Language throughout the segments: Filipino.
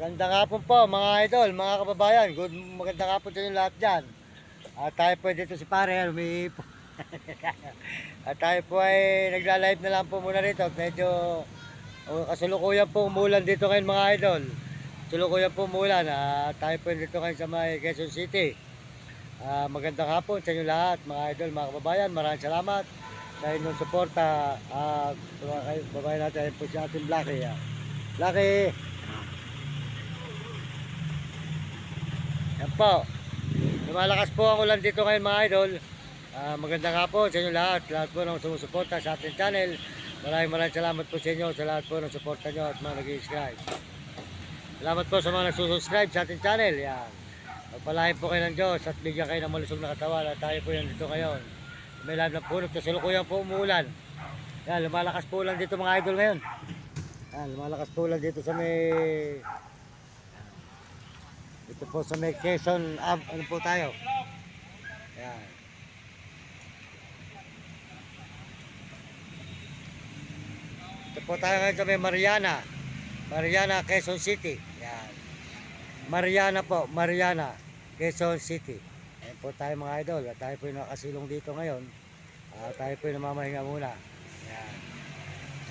Magandang hapon po mga idol, mga kababayan. Magandang hapon sa inyo lahat dyan. At tayo po dito si pare, umiipo. At tayo po ay nagla-live na lang po muna rito. Medyo kasulukuyan po umulan dito ngayon mga idol. Kasulukuyan po umulan. At tayo po dito ngayon sa may Quezon City. Magandang hapon sa inyo lahat mga idol, mga kababayan. Maraming salamat sa inyong suporta. Mga kababayan natin po si ating Blackie. Blackie! Yan po. Lumalakas po ang ulan dito ngayon mga idol. Magandang hapon sa inyo lahat. Lahat po ng sumusuporta sa ating channel. Maraming salamat po sa inyo sa lahat po ng suporta nyo at mga nag-subscribe. Salamat po sa mga nagsusubscribe sa ating channel. Yan. Magpalain po kayo ng Diyos at bigyan kayo ng malusog na katawan. At tayo po yan dito ngayon. May live na punot. Kasalukuyan po umuulan. Yan. Lumalakas po ulan dito mga idol ngayon. Yan. Lumalakas po ulan dito sa may... Ito po sa may Quezon, ano po tayo? Yan. Ito po tayo ngayon sa may Mariana. Mariana, Quezon City. Yan. Mariana po, Mariana, Quezon City. Ayan po tayo mga idol. At tayo po yung nakasilong dito ngayon. Tayo po yung namamahinga muna. Yan.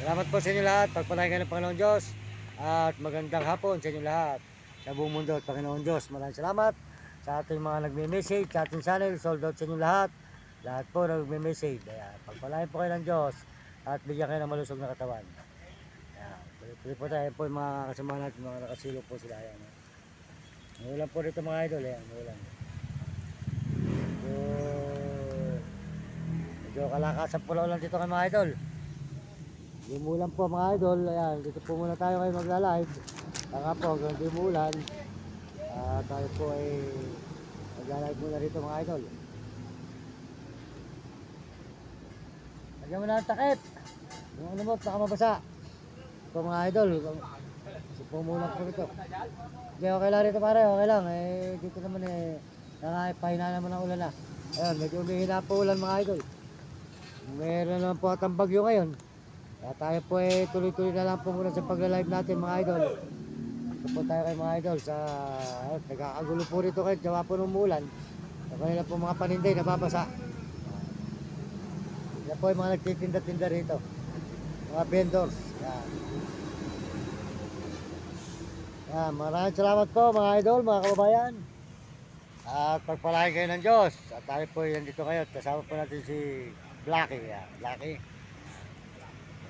Salamat po sa inyo lahat. Pagpalain ng Panginoon Diyos. At magandang hapon sa inyo lahat. Sa buong mundo at Panginoon Diyos. Maraming salamat sa ating mga nagme-message, sa ating channel. Sold out sa inyo lahat. Lahat po nagme-message. Pagpalain po kayo ng Diyos at bigyan kayo ng malusog na katawan. Tuloy po tayo po yung mga kasama natin, mga nakasilong po sila. Ayan. Ulan po dito mga idol. Ayan, ulan. Medyo kalakasan po na ulan dito kay mga idol. Umulan po mga idol. Ayan, dito po muna tayo kayo magla-live. Saka po, hanggang di umulan, tayo po ay mag-live muna rito mga idol. Lagyan mo na ang takip. Yung ano mo, baka mabasa. Ito mga idol, kasi po umulan po rito. Hindi, okay lang rito pare, okay lang. Dito naman pahina naman ang ulan na. Ayun, medyo umihina po ulan mga idol. Meron naman po atang bagyo ngayon. Kaya tayo po ay tuloy-tuloy na lang po muna sa pag-live natin mga idol. Ito po tayo kay mga idol sa nagkakagulo po rito kayo, jawa po ng umulan. Sa kanila po mga paninday nababasa. Yan po yung mga nagtitinda-tinda rito. Mga vendors. Yan. Yan, maraming salamat po mga idol, mga kababayan. At pagpalain kayo ng Diyos. At tayo po yan dito kayo. Kasama po natin si Blackie. Yan. Blackie.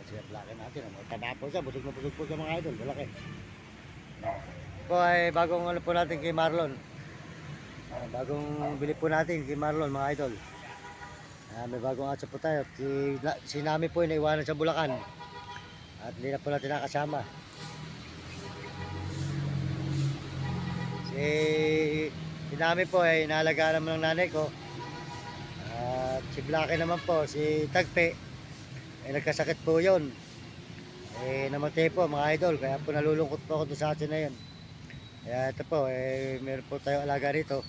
Si Blackie natin. Tanda po siya. Busog na busog po siya mga idol. Blackie. Po ay bagong ano po natin kay Marlon. Bagong bili po natin kay Marlon mga idol. May bagong aso po tayo. Si Nami po ay naiwanan sa Bulacan. At hindi na po natin nakasama. Si Nami po ay inaalagaan naman ng nanay ko. At si Blackie naman po, si Tagpe ay nagkasakit po yun. Namatay po mga idol, kaya po nalulungkot po ako doon sa atin na yun. Kaya ito po, meron po tayong alaga rito.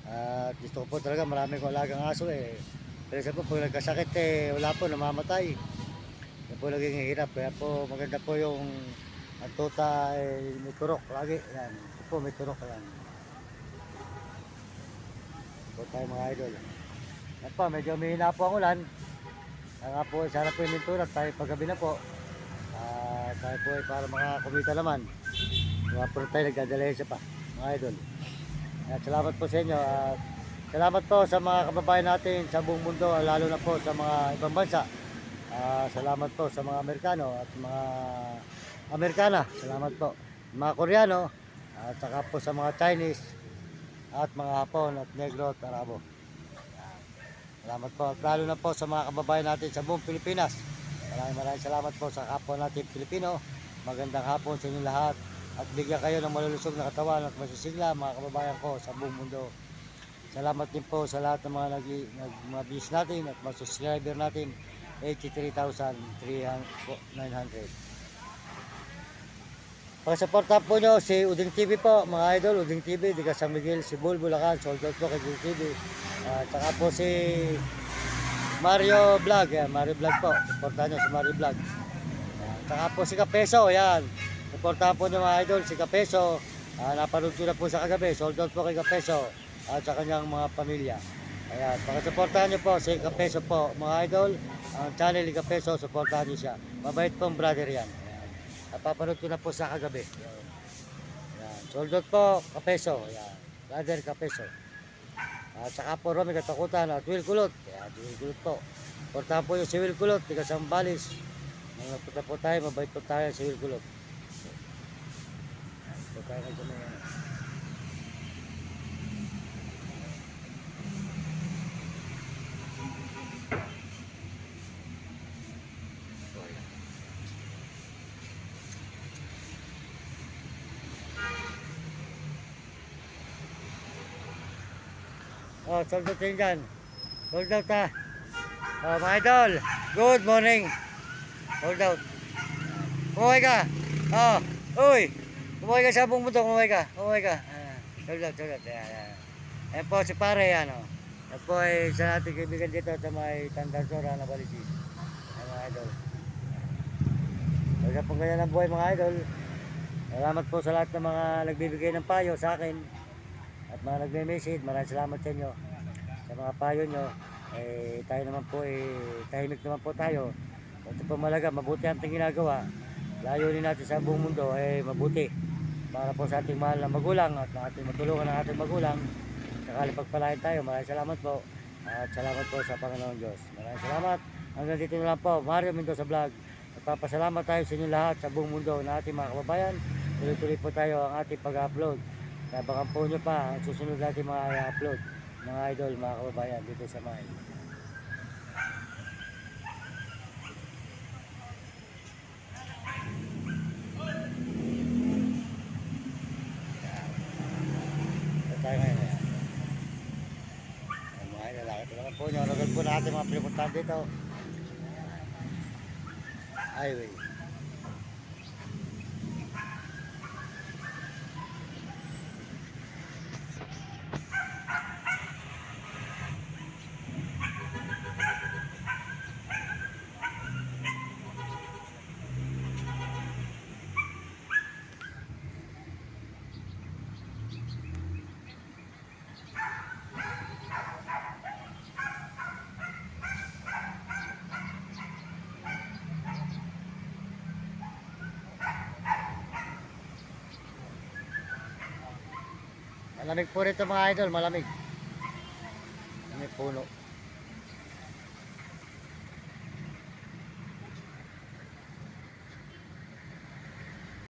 At gusto ko po talaga, marami kong alagang aso Pero isa po, pag nagkasakit wala po, namamatay. Yan po naging hirap, kaya po maganda po yung ang tuta may turok lagi. Yan, ito po may turok yan. Ito po tayo mga idol. Yan po, medyo umihina po ang ulan. Nga po, sana po yung minturat tayo paggabi na po. Tayo po ay para makakumita naman. Mga po tayo nagdadalahisa pa mga idol. At salamat po sa inyo. At salamat po sa mga kababayan natin sa buong mundo, lalo na po sa mga ibang bansa. Salamat po sa mga Amerikano at mga Amerikana. Salamat po. Mga Koreano at saka po sa mga Chinese at mga Hapon at Negro at Arabo. Salamat po. At lalo na po sa mga kababayan natin sa buong Pilipinas. Maraming salamat po sa kapwa natin Pilipino. Magandang hapon sa inyo lahat. At bigyan kayo ng malulusog na katawan at masusigla mga kababayan ko sa buong mundo. Salamat din po sa lahat ng mga views natin at mga subscriber natin. 83,900. Pag-supporta po nyo si Uding TV po mga idol. Uding TV, Diga San Miguel, Sibol, Bulacan. Sold out po kay Uding TV. At saka po si Mario Vlog, yan, Mario Vlog po. Supportahan nyo si Mario Vlog. Saka po si Kapeso, yan. Supportahan po niyo mga idol, si Kapeso. Napanood ko na po sa kagabi, sold out po kay Kapeso at sa kanyang mga pamilya. Ayan, pakisuportahan niyo po si Kapeso po mga idol. Ang channel ni Kapeso, supportahan niyo siya. Mabait pong brother yan. Ayan. Napapanood ko na po sa kagabi. Ayan. Sold out po, Kapeso. Ayan. Brother Kapeso. At saka po Romy Katakutan at Will Kulot. Ayan, Will Kulot po. Supportahan po yung si Will Kulot, tiga Sambales. Nung napunta po tayo, mabait po tayo si Will Kulot. Ito tayo na dyan. Oh, sold out din dyan. Sold out ha. Oh, mga idol, good morning. Sold out. Kumuhay ka. Oh, uy. Kumuhay ka sa buong mundo, kumuhay ka. Kumuhay ka. Sold out, sold out. Ayan. Ayan po si pare, ano. Yan po ay isa natin kaibigan dito sa may Tandarsora na Balisi. Ayan mga idol. Kaya pong ganyan ang buhay mga idol. Salamat po sa lahat ng mga nagbibigay ng payo sa akin. At mga nagme-message, maraming salamat sa inyo. Sa mga payo nyo, tayo naman po, tahimik naman po tayo. Ito po malaga, mabuti ang ating ginagawa. Layunin natin sa buong mundo, mabuti. Para po sa ating mahal na magulang at ating matulungan ng ating magulang. Sakali pagpalain tayo, maraming salamat po. At salamat po sa Panginoon Diyos. Maraming salamat. Hanggang dito na lang po, Mario Mendoza Vlog. Nagpapasalamat tayo sa inyo lahat sa buong mundo na ating mga kababayan. Tuloy-tuloy po tayo ang ating pag-upload. Nabakan po nyo pa ang susunod natin mga i-upload, mga idol, mga kababayan dito sa May. Ito tayo ngayon. Mga idol, lakit naman po nyo. Nagod po natin mga pinipuntahan dito. Highway. Malamig po rito mga idol, malamig. May puno.